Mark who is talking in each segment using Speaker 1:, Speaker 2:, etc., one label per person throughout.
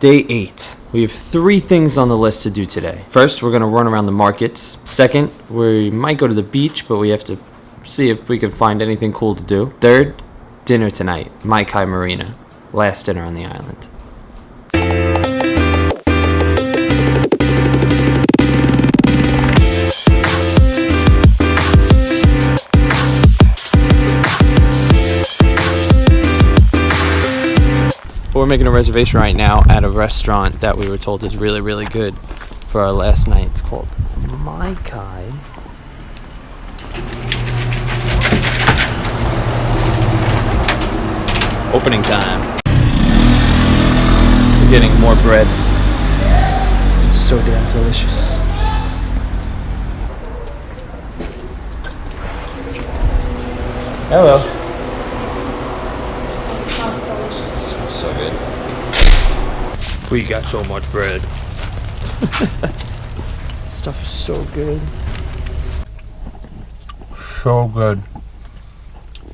Speaker 1: Day 8. We have 3 things on the list to do today. First, we're gonna run around the markets. Second, we might go to the beach, but we have to see if we can find anything cool to do. Third, dinner tonight, Mai Kai Marina. Last dinner on the island. We're making a reservation right now at a restaurant that we were told is really, really good for our last night. It's called Mai Kai. Opening time. We're getting more bread. It's so damn delicious. Hello. So good. We got so much bread. Stuff is so good. So good.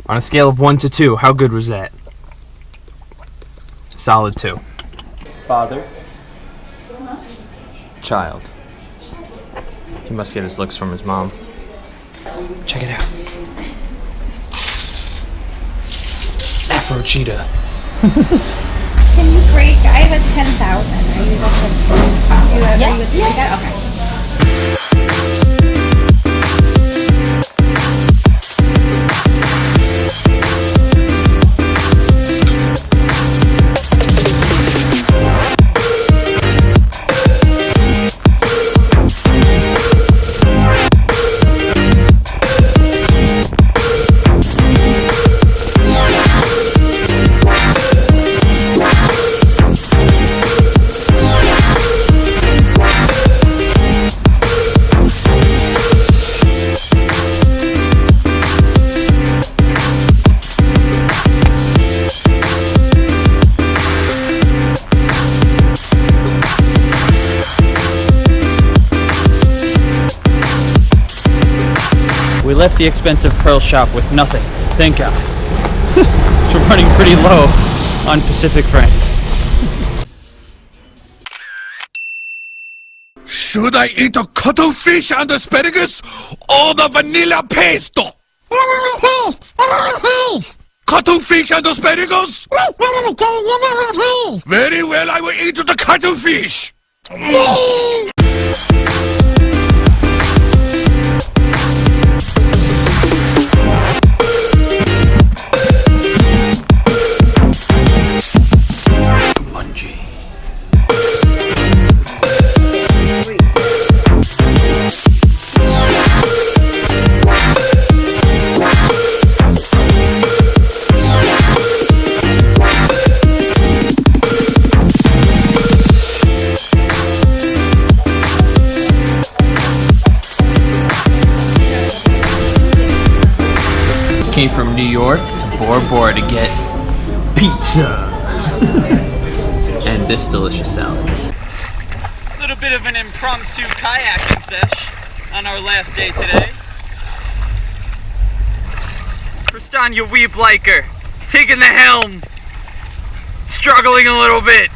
Speaker 1: On a scale of 1 to 2, how good was that? Solid 2. Father. Child. He must get his looks from his mom. Check it out. Afro cheetah.
Speaker 2: Can you break? I have a 10,000. Are you able to? You would take that? Okay.
Speaker 1: We left the expensive pearl shop with nothing, thank God. So we're running pretty low on Pacific francs.
Speaker 3: Should I eat the cuttlefish and asparagus or the vanilla pesto? Cuttlefish and asparagus? Very well, I will eat the cuttlefish.
Speaker 1: Came from New York to Bora Bora to get pizza and this delicious salad.
Speaker 4: A little bit of an impromptu kayaking sesh on our last day today. Kristania Weebliker taking the helm, struggling a little bit.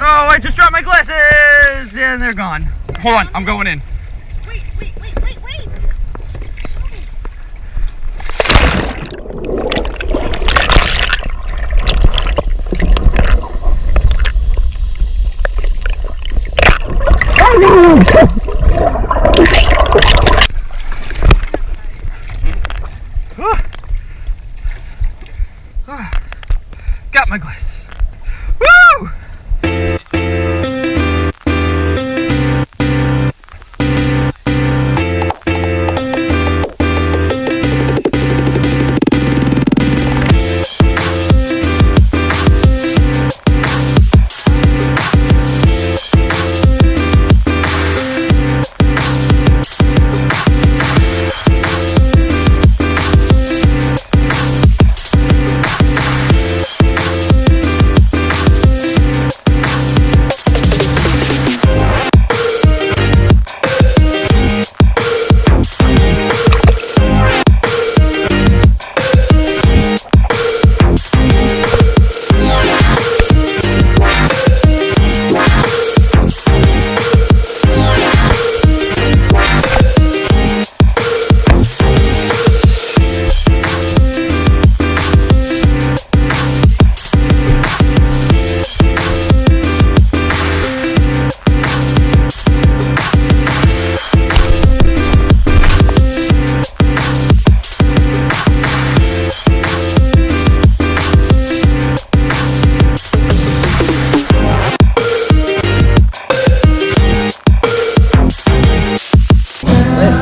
Speaker 4: Oh, I just dropped my glasses and they're gone. Hold on, I'm going in.
Speaker 2: Wait.
Speaker 4: Got my glasses. Woo!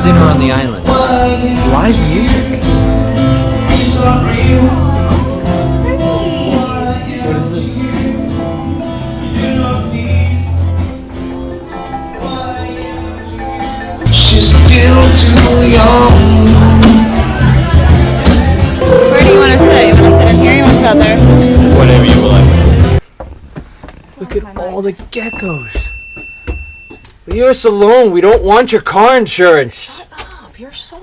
Speaker 1: dinner on the island. Live music. What is this?
Speaker 5: She's still too young.
Speaker 2: Where do you want to sit? You want to sit in here? You want to sit out there?
Speaker 1: Whatever you like. Look at all the geckos. Leave us alone. We don't want your car insurance.
Speaker 6: You're so